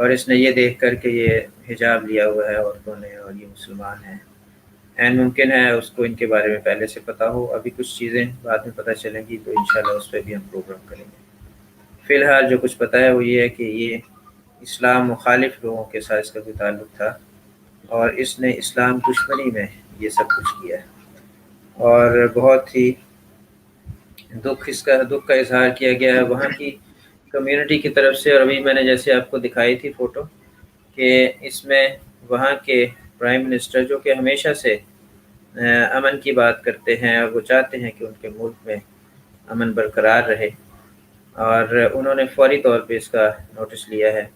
اور اس نے یہ دیکھ کر کہ یہ حجاب لیا ہوا ہے عورتوں نے اور یہ مسلمان ہیں، این ممکن ہے اس کو ان کے بارے میں پہلے سے پتہ ہو، ابھی کچھ چیزیں بعد میں پتہ چلیں گی تو انشاءاللہ اس پہ بھی ہم پروگرام کریں گے۔ فی الحال جو کچھ پتہ ہے وہ یہ ہے کہ یہ اسلام مخالف لوگوں کے ساتھ اس کا کوئی تعلق تھا اور اس نے اسلام دشمنی میں یہ سب کچھ کیا ہے، اور بہت ہی دکھ کا اظہار کیا گیا ہے وہاں کی کمیونٹی کی طرف سے۔ اور ابھی میں نے جیسے آپ کو دکھائی تھی فوٹو کہ اس میں وہاں کے پرائم منسٹر جو کہ ہمیشہ سے امن کی بات کرتے ہیں اور وہ چاہتے ہیں کہ ان کے ملک میں امن برقرار رہے، اور انہوں نے فوری طور پہ اس کا نوٹس لیا ہے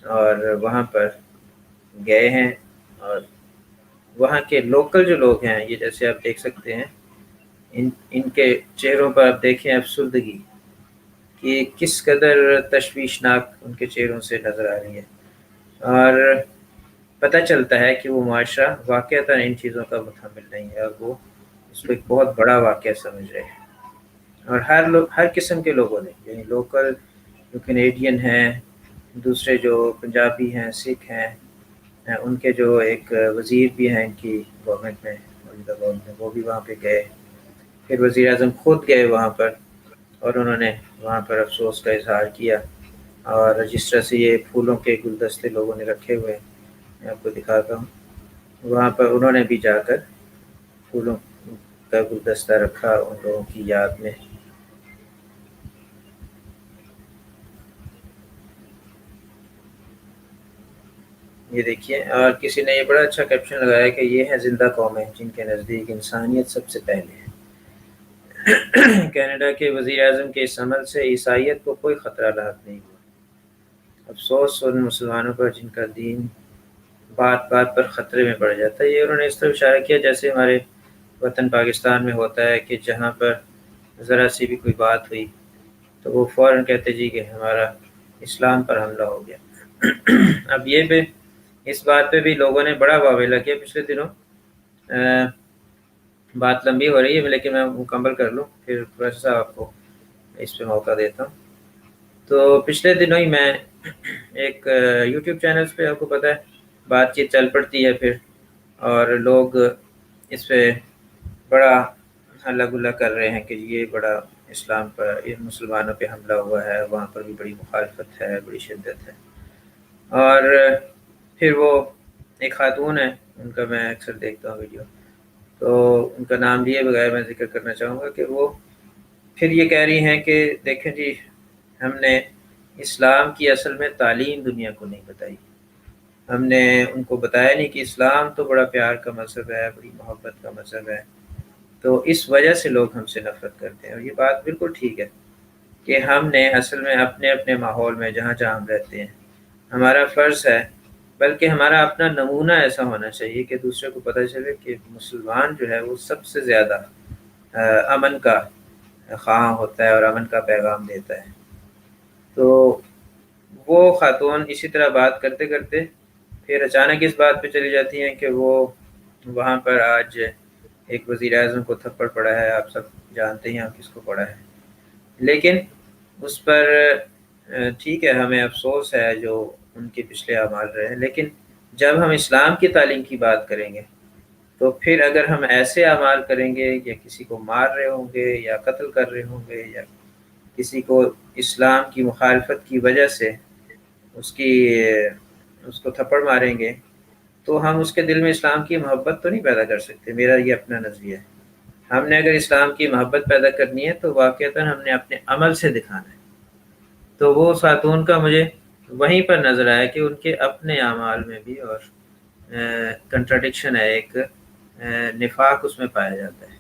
اور وہاں پر گئے ہیں، اور وہاں کے لوکل جو لوگ ہیں یہ جیسے آپ دیکھ سکتے ہیں ان کے چہروں پر آپ دیکھیں افسردگی کہ کس قدر تشویشناک ان کے چہروں سے نظر آ رہی ہے، اور پتہ چلتا ہے کہ وہ معاشرہ واقعتاً ان چیزوں کا متحمل نہیں ہے اور وہ اس کو ایک بہت بڑا واقعہ سمجھ رہے ہیں۔ اور ہر قسم کے لوگوں نے، یعنی لوکل جو کینیڈین ہیں، دوسرے جو پنجابی ہیں، سکھ ہیں، ان کے جو ایک وزیر بھی ہیں ان کی گورنمنٹ میں، موجودہ گورنمنٹ میں، وہ بھی وہاں پہ گئے، پھر وزیر اعظم خود گئے وہاں پر اور انہوں نے وہاں پر افسوس کا اظہار کیا، اور جس طرح سے یہ پھولوں کے گلدستے لوگوں نے رکھے ہوئے میں آپ کو دکھاتا ہوں، وہاں پر انہوں نے بھی جا کر پھولوں کا گلدستہ رکھا ان لوگوں کی یاد میں۔ یہ دیکھیے، اور کسی نے یہ بڑا اچھا کیپشن لگایا کہ یہ ہے زندہ قومیں جن کے نزدیک انسانیت سب سے پہلے ہے۔ کینیڈا کے وزیر اعظم کے اس عمل سے عیسائیت کو کوئی خطرہ لاحق نہیں ہوا، افسوس ان مسلمانوں پر جن کا دین بات بات پر خطرے میں پڑ جاتا ہے۔ یہ انہوں نے اس طرح اشارہ کیا جیسے ہمارے وطن پاکستان میں ہوتا ہے کہ جہاں پر ذرا سی بھی کوئی بات ہوئی تو وہ فوراً کہتے جی کہ ہمارا اسلام پر حملہ ہو گیا۔ اب یہ بھی اس بات پہ بھی لوگوں نے بڑا واویلا کیا پچھلے دنوں۔ بات لمبی ہو رہی ہے لیکن میں مکمل کر لوں پھر پروفیسر صاحب آپ کو اس پہ موقع دیتا ہوں۔ تو پچھلے دنوں ہی میں ایک یوٹیوب چینلز پہ، آپ کو پتہ ہے بات چیت چل پڑتی ہے پھر، اور لوگ اس پہ بڑا ہلا گلا کر رہے ہیں کہ یہ بڑا اسلام پر، یہ مسلمانوں پہ حملہ ہوا ہے، وہاں پر بھی بڑی مخالفت ہے، بڑی شدت ہے۔ اور پھر وہ ایک خاتون ہے، ان کا میں اکثر دیکھتا ہوں ویڈیو، تو ان کا نام لیے بغیر میں ذکر کرنا چاہوں گا کہ وہ پھر یہ کہہ رہی ہیں کہ دیکھیں جی ہم نے اسلام کی اصل میں تعلیم دنیا کو نہیں بتائی، ہم نے ان کو بتایا نہیں کہ اسلام تو بڑا پیار کا مذہب ہے، بڑی محبت کا مذہب ہے، تو اس وجہ سے لوگ ہم سے نفرت کرتے ہیں۔ اور یہ بات بالکل ٹھیک ہے کہ ہم نے اصل میں اپنے اپنے ماحول میں جہاں جہاں ہم رہتے ہیں ہمارا فرض ہے، بلکہ ہمارا اپنا نمونہ ایسا ہونا چاہیے کہ دوسرے کو پتہ چلے کہ مسلمان جو ہے وہ سب سے زیادہ امن کا خواہاں ہوتا ہے اور امن کا پیغام دیتا ہے۔ تو وہ خاتون اسی طرح بات کرتے کرتے پھر اچانک اس بات پہ چلی جاتی ہیں کہ وہ وہاں پر آج ایک وزیر اعظم کو تھپڑ پڑا ہے، آپ سب جانتے ہیں کس کو پڑا ہے، لیکن اس پر ٹھیک ہے ہمیں افسوس ہے جو ان کے پچھلے اعمال رہے ہیں، لیکن جب ہم اسلام کی تعلیم کی بات کریں گے تو پھر اگر ہم ایسے اعمال کریں گے یا کسی کو مار رہے ہوں گے یا قتل کر رہے ہوں گے یا کسی کو اسلام کی مخالفت کی وجہ سے اس کو تھپڑ ماریں گے تو ہم اس کے دل میں اسلام کی محبت تو نہیں پیدا کر سکتے۔ میرا یہ اپنا نظریہ ہے، ہم نے اگر اسلام کی محبت پیدا کرنی ہے تو واقعتاً ہم نے اپنے عمل سے دکھانا ہے۔ تو وہ خاتون کا مجھے وہیں پر نظر آیا کہ ان کے اپنے اعمال میں بھی اور کنٹراڈکشن ہے، ایک نفاق اس میں پایا جاتا ہے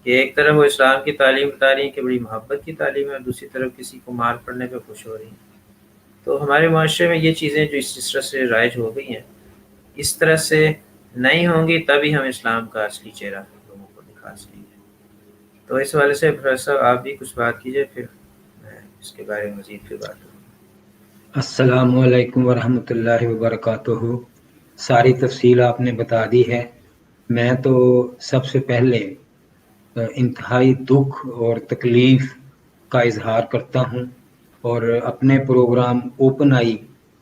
کہ ایک طرف وہ اسلام کی تعلیم بتا رہی ہیں کہ بڑی محبت کی تعلیم ہے، اور دوسری طرف کسی کو مار پڑنے پہ خوش ہو رہی ہیں۔ تو ہمارے معاشرے میں یہ چیزیں جو اس طرح سے رائج ہو گئی ہیں، اس طرح سے نہیں ہوں گی تبھی ہم اسلام کا اصلی چہرہ لوگوں کو دکھا سکیں گے۔ تو اس حوالے سے پروفیسر آپ بھی کچھ بات کیجئے، پھر میں اس کے بارے میں مزید پھر بات کروں۔ السلام علیکم ورحمۃ اللہ وبرکاتہ۔ ساری تفصیل آپ نے بتا دی ہے۔ میں تو سب سے پہلے انتہائی دکھ اور تکلیف کا اظہار کرتا ہوں اور اپنے پروگرام اوپن آئی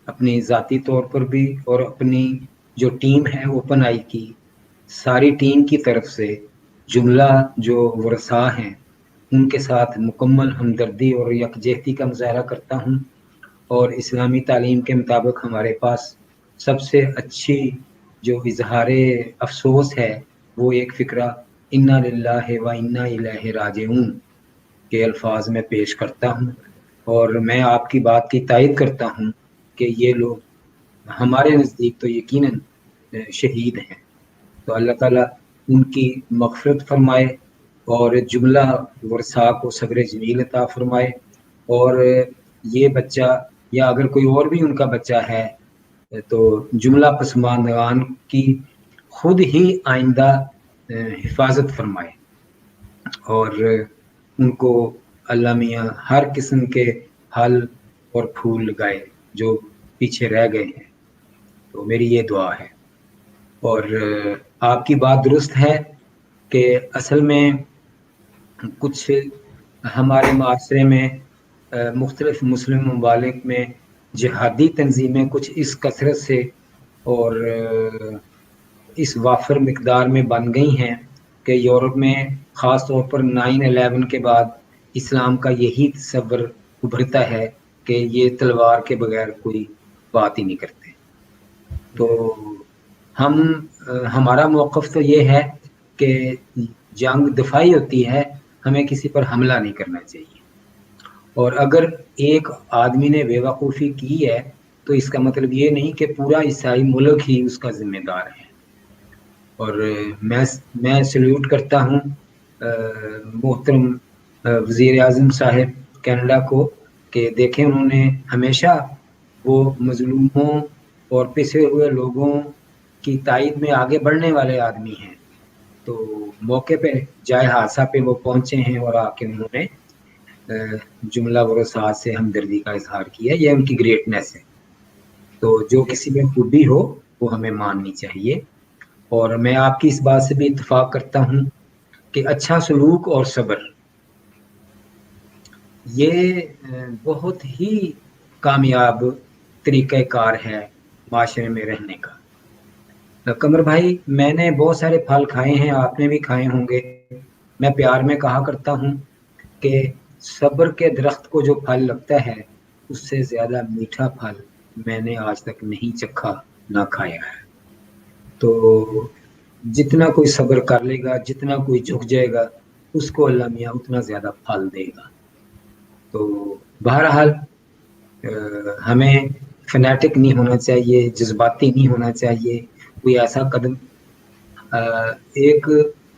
اپنی ذاتی طور پر بھی اور اپنی جو ٹیم ہے اوپن آئی کی ساری ٹیم کی طرف سے جملہ جو ورثاء ہیں ان کے ساتھ مکمل ہمدردی اور یکجہتی کا مظاہرہ کرتا ہوں، اور اسلامی تعلیم کے مطابق ہمارے پاس سب سے اچھی جو اظہار افسوس ہے وہ ایک فقرہ انا للہ و انا الیہ راجعون کے الفاظ میں پیش کرتا ہوں، اور میں آپ کی بات کی تائید کرتا ہوں کہ یہ لوگ ہمارے نزدیک تو یقیناً شہید ہیں، تو اللہ تعالیٰ ان کی مغفرت فرمائے اور جملہ ورثاء کو صبر جمیل عطا فرمائے، اور یہ بچہ یا اگر کوئی اور بھی ان کا بچہ ہے تو جملہ پسماندگان کی خود ہی آئندہ حفاظت فرمائے، اور ان کو اللہ میاں ہر قسم کے پھل اور پھول لگائے جو پیچھے رہ گئے ہیں، تو میری یہ دعا ہے۔ اور آپ کی بات درست ہے کہ اصل میں کچھ ہمارے معاشرے میں مختلف مسلم ممالک میں جہادی تنظیمیں کچھ اس کثرت سے اور اس وافر مقدار میں بن گئی ہیں کہ یورپ میں خاص طور پر 9/11 کے بعد اسلام کا یہی تصور ابھرتا ہے کہ یہ تلوار کے بغیر کوئی بات ہی نہیں کرتے۔ تو ہم ہمارا موقف تو یہ ہے کہ جنگ دفاعی ہوتی ہے، ہمیں کسی پر حملہ نہیں کرنا چاہیے، اور اگر ایک آدمی نے بے وقوفی کی ہے تو اس کا مطلب یہ نہیں کہ پورا عیسائی ملک ہی اس کا ذمہ دار ہے۔ اور میں سلیوٹ کرتا ہوں محترم وزیر اعظم صاحب کینیڈا کو کہ دیکھیں انہوں نے ہمیشہ وہ مظلوموں اور پسے ہوئے لوگوں کی تائید میں آگے بڑھنے والے آدمی ہیں، تو موقع پہ جائے حادثہ پہ وہ پہنچے ہیں اور آ کے انہوں نے جملہ ورثاء سے ہمدردی کا اظہار کیا، یہ ان کی گریٹنیس ہے۔ تو جو کسی میں خوبی ہو وہ ہمیں ماننی چاہیے، اور میں آپ کی اس بات سے بھی اتفاق کرتا ہوں کہ اچھا سلوک اور صبر یہ بہت ہی کامیاب طریقہ کار ہے معاشرے میں رہنے کا۔ قمر بھائی، میں نے بہت سارے پھل کھائے ہیں، آپ نے بھی کھائے ہوں گے، میں پیار میں کہا کرتا ہوں کہ صبر کے درخت کو جو پھل لگتا ہے اس سے زیادہ میٹھا پھل میں نے آج تک نہیں چکھا نہ کھایا ہے۔ تو جتنا کوئی صبر کر لے گا، جتنا کوئی جھک جائے گا، اس کو اللہ میاں اتنا زیادہ پھل دے گا۔ تو بہرحال ہمیں فنیٹک نہیں ہونا چاہیے، جذباتی نہیں ہونا چاہیے، کوئی ایسا قدم ایک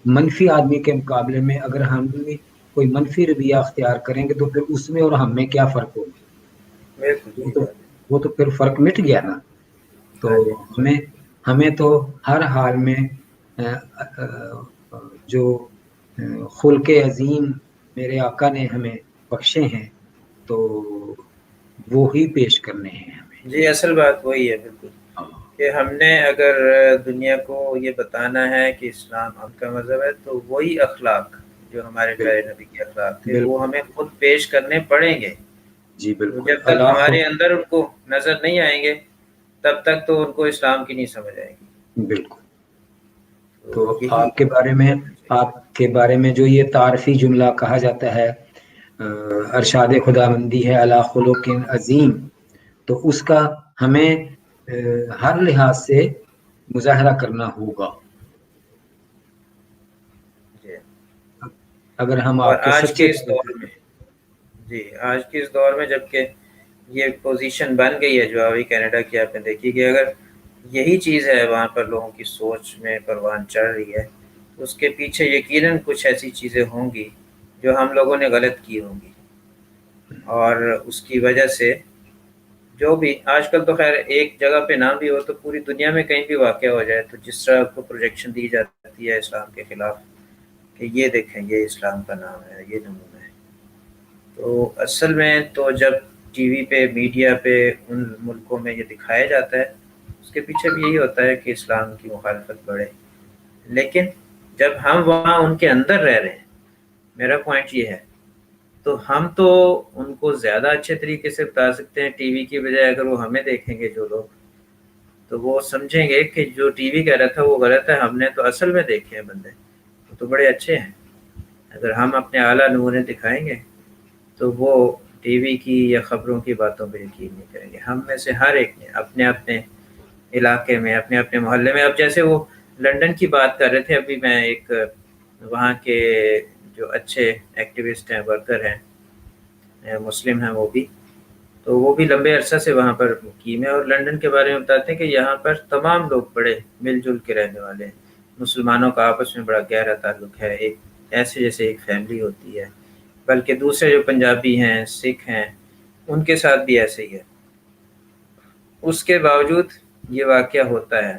منفی آدمی کے مقابلے میں اگر ہم بھی کوئی منفی رویہ اختیار کریں گے تو پھر اس میں اور ہم میں کیا فرق ہوگا؟ وہ تو پھر فرق مٹ گیا نا۔ تو ہمیں تو ہر حال میں جو خلق عظیم میرے آقا نے ہمیں بخشے ہیں تو وہی پیش کرنے ہیں ہمیں۔ جی، اصل بات وہی ہے بالکل کہ ہم نے اگر دنیا کو یہ بتانا ہے کہ اسلام ہم کا مذہب ہے تو وہی اخلاق جو ہمارے پیارے نبی کے اخلاق تھے وہ ہمیں خود پیش کرنے پڑیں گے۔ جی بالکل، جب تک ہمارے اندر ان کو نظر نہیں آئیں گے تب تک تو ان کو اسلام کی نہیں سمجھ آئے گی۔ بالکل۔ تو آپ کے بارے میں جو یہ تعارفی جملہ کہا جاتا ہے ارشاد خداوندی ہے علی خلق عظیم، تو اس کا ہمیں ہر لحاظ سے مظاہرہ کرنا ہوگا۔ اگر ہم اور آپ کے آج سچے کے اس دور میں آج کے اس دور میں جبکہ یہ پوزیشن بن گئی ہے جو ابھی کینیڈا کی آپ نے دیکھی کہ اگر یہی چیز ہے وہاں پر لوگوں کی سوچ میں پروان چڑھ رہی ہے تو اس کے پیچھے یقیناً کچھ ایسی چیزیں ہوں گی جو ہم لوگوں نے غلط کی ہوں گی، اور اس کی وجہ سے جو بھی آج کل تو خیر ایک جگہ پہ نہ بھی ہو تو پوری دنیا میں کہیں بھی واقع ہو جائے تو جس طرح کو پروجیکشن دی جاتی ہے اسلام کے خلاف کہ یہ دیکھیں یہ اسلام کا نام ہے، یہ نمونہ ہے، تو اصل میں تو جب ٹی وی پہ میڈیا پہ ان ملکوں میں یہ دکھایا جاتا ہے اس کے پیچھے بھی یہی ہوتا ہے کہ اسلام کی مخالفت بڑھے، لیکن جب ہم وہاں ان کے اندر رہ رہے ہیں، میرا پوائنٹ یہ ہے تو ہم تو ان کو زیادہ اچھے طریقے سے بتا سکتے ہیں ٹی وی کی بجائے. اگر وہ ہمیں دیکھیں گے جو لوگ تو وہ سمجھیں گے کہ جو ٹی وی کہہ رہا تھا وہ غلط ہے، ہم نے تو اصل میں دیکھے ہیں بندے، وہ تو بڑے اچھے ہیں. اگر ہم اپنے اعلیٰ نمونے دکھائیں گے تو وہ ٹی وی کی یا خبروں کی باتوں پہ یقین نہیں کریں گے. ہم میں سے ہر ایک نے اپنے اپنے علاقے میں، اپنے اپنے محلے میں، اب جیسے وہ لنڈن کی بات کر رہے تھے ابھی، میں ایک وہاں کے جو اچھے ایکٹیوسٹ ہیں، ورکر ہیں، مسلم ہیں وہ بھی، تو وہ بھی لمبے عرصہ سے وہاں پر مقیم ہے، اور لنڈن کے بارے میں بتاتے ہیں کہ یہاں پر تمام لوگ بڑے مل جل کے رہنے والے ہیں. مسلمانوں کا آپس میں بڑا گہرا تعلق ہے، ایک ایسے جیسے ایک فیملی ہوتی ہے. بلکہ دوسرے جو پنجابی ہیں، سکھ ہیں، ان کے ساتھ بھی ایسے ہی ہے. اس کے باوجود یہ واقعہ ہوتا ہے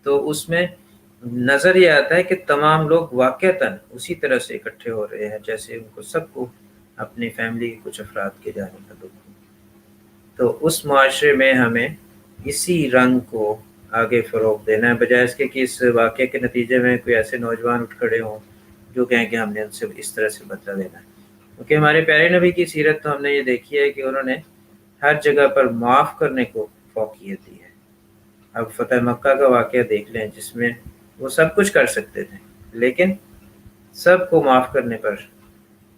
تو اس میں نظر یہ آتا ہے کہ تمام لوگ واقعتاً اسی طرح سے اکٹھے ہو رہے ہیں جیسے ان کو سب کو اپنی فیملی کے کچھ افراد کے جانے کا دکھ. تو اس معاشرے میں ہمیں اسی رنگ کو آگے فروغ دینا ہے، بجائے اس کے کہ اس واقعے کے نتیجے میں کوئی ایسے نوجوان اٹھ کھڑے ہوں جو کہیں کہ ہم نے ان سے اس طرح سے بدلہ لینا ہے. کیونکہ ہمارے پیارے نبی کی سیرت تو ہم نے یہ دیکھی ہے کہ انہوں نے ہر جگہ پر معاف کرنے کو فوقیت دی ہے. اب فتح مکہ کا واقعہ دیکھ لیں جس میں وہ سب کچھ کر سکتے تھے لیکن سب کو معاف کرنے پر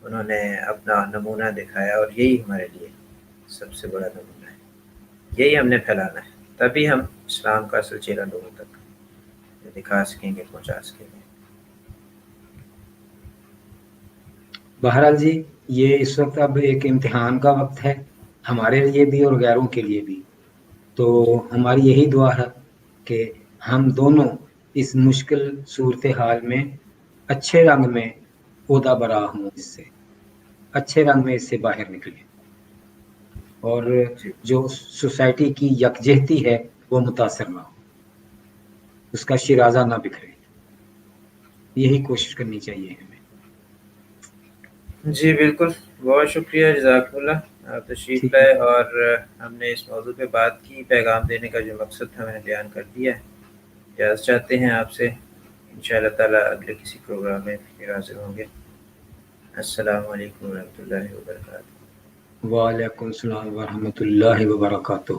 انہوں نے اپنا نمونہ دکھایا، اور یہی ہمارے لیے سب سے بڑا نمونہ ہے. یہی ہم نے پھیلانا ہے، تبھی ہم اسلام کا اصل چہرہ لوگوں تک دکھا سکیں گے، پہنچا سکیں گے. بہرحال جی، یہ اس وقت اب ایک امتحان کا وقت ہے ہمارے لیے بھی اور غیروں کے لیے بھی. تو ہماری یہی دعا ہے کہ ہم دونوں اس مشکل صورتحال میں اچھے رنگ میں عہدہ برا ہوں، اس سے اچھے رنگ میں اس سے باہر نکلیں، اور جی جو سوسائٹی کی یکجہتی ہے وہ متاثر نہ ہو، اس کا شیرازہ نہ بکھرے. یہی کوشش کرنی چاہیے ہمیں. جی بالکل، بہت شکریہ، جزاک اللہ، آپ تشریف ٹھیک ہے. لائے اور ہم نے اس موضوع پہ بات کی. پیغام دینے کا جو مقصد تھا میں نے بیان کر دیا ہے. اجازت چاہتے ہیں آپ سے، انشاءاللہ تعالیٰ اگلے کسی پروگرام میں پھر حاضر ہوں گے. السلام علیکم ورحمۃ اللہ وبرکاتہ. وعلیکم السلام ورحمۃ اللہ وبرکاتہ.